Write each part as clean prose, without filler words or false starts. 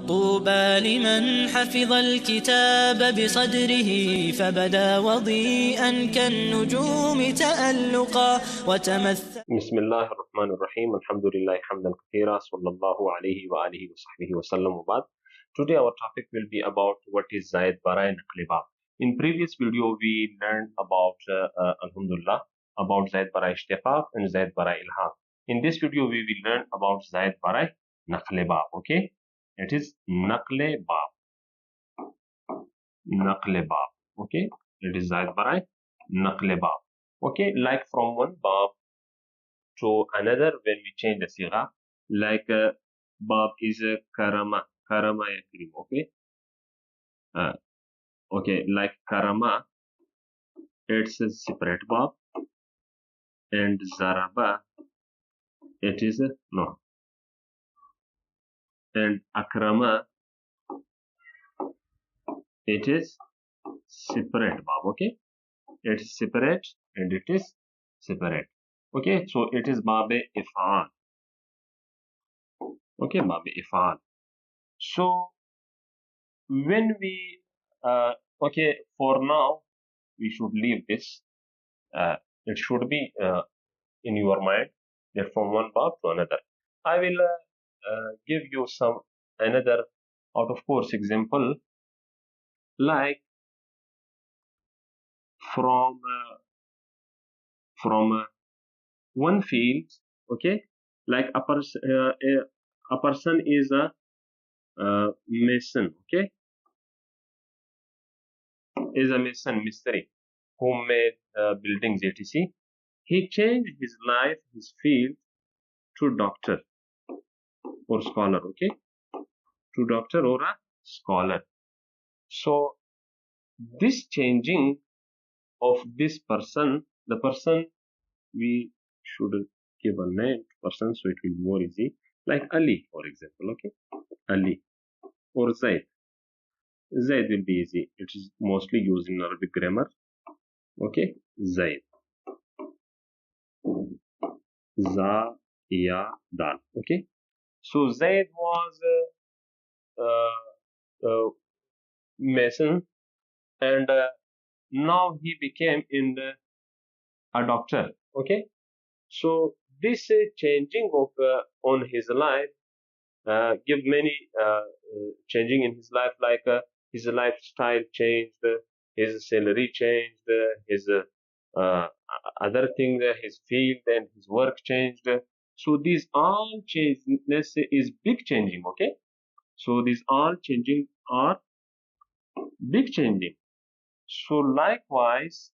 طوبى لمن حفظ الكتاب بصدره فبدا وضيئا كالنجوم تألقا وتمثل. بسم الله الرحمن الرحيم. الحمد لله حمدا كثيرا صلى الله عليه وآله وصحبه وسلم وبعد. Today our topic will be about what is Zaid Barai Naqleba. In previous video we learned about Alhamdulillah about Zaid Barai Ishtiqaq and Zaid Barai Ilhaq. In this video we will learn about Zaid Barai Naqleba. Okay, it is Naqleba. Naqleba. Okay, it is Zaid Barai Naqleba. Okay, like from one bab to another when we change the sigha, like bab is karama yakrim. Okay, okay, like karama, it's a separate bab, and zaraba, it is no, and akrama, it is separate bab. Okay, it's separate and it is separate. Okay, so it is bab if'al. Okay, bab if'al. So when we okay, for now we should leave this. It should be in your mind that from one bab to another. I will give you some another out of course example, like from one field. Okay, like a person is a mason. Okay, is a mason, mystery, who made buildings etc. He changed his life, his field, to doctor or scholar. Okay, to doctor or a scholar. So this changing of this person, the person, we should give a name to person so it will be more easy, like Ali for example. Okay, Ali or Zaid. Zaid will be easy, it is mostly used in Arabic grammar. Okay, Zaid, za ya dal. Okay, so Zaid was mason, and now he became a doctor. Okay, so this changing of on his life give many changing in his life, like his lifestyle changed, his salary changed, his other things, his field and his work changed. So these all changes is big changing. Okay, so these all changing are big changing. So likewise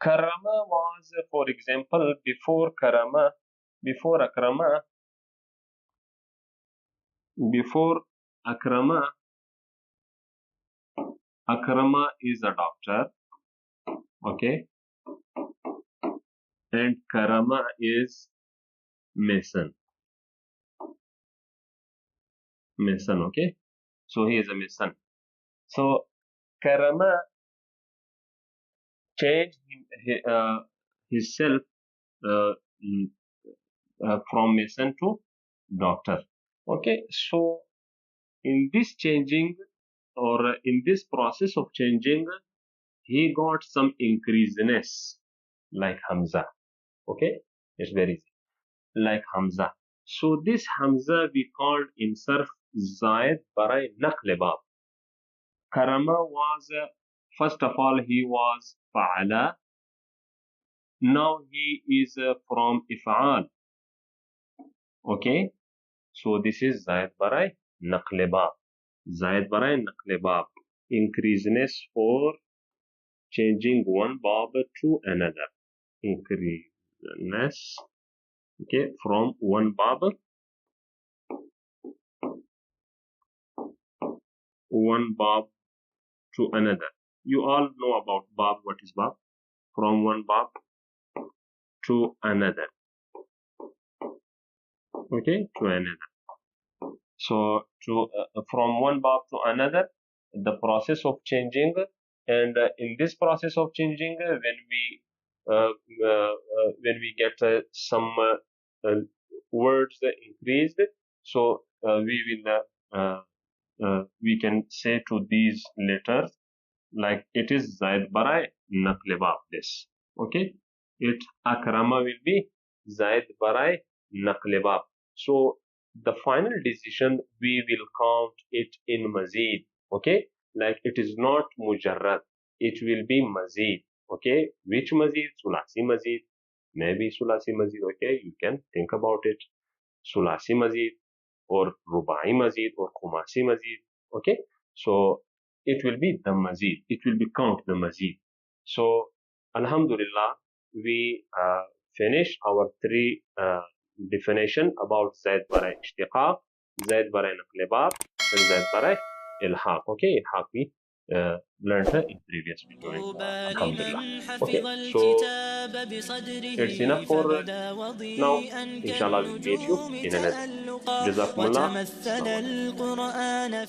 karama was, for example, before akrama, akrama is a doctor. Okay, and karama is mason. Okay, so he is a mason. So karama changed himself from mason to doctor. Okay, so in this changing or in this process of changing, he got some increaseness, like Hamza. Okay, it's very easy, like Hamza. So this Hamza we called in Sarf Zaid Barai Naqleba. Karama was first of all he was Fa'ala. Now he is from If'al. Okay, so this is Zaid Barai Naqleba. Zaid Barai Naqleba, increaseness for changing one bab to another. Increaseness, okay, from one bab to another. You all know about bab. What is bab? From one bab to another. Okay, to another. So from one bab to another, the process of changing, and in this process of changing, when we get some words increased, so we can say to these letters like it is Zaid Barai Naqlebab this. Okay, it Akrama will be Zaid Barai Naqlebab. So the final decision we will count it in Mazid. Okay, like it is not Mujarrad, it will be Mazid. Okay, which Mazid? Sulasi Mazid. Maybe Sulasi Mazid. Okay, you can think about it. Sulasi Mazid or Rubai Mazid or Khumasi Mazid. Okay, so it will be the Mazid. It will be count the Mazid. So Alhamdulillah, we finish our three definition about Zaid Barai Ishtiqaq, Zaid Barai Naqlebab, and Zaid Barai Ilhaq. Okay, Ilhaq we learned in previous video. Alhamdulillah. Okay, so it's enough for now. Inshallah, we'll meet you in another. Jazakumullah. Assalamu alaikum.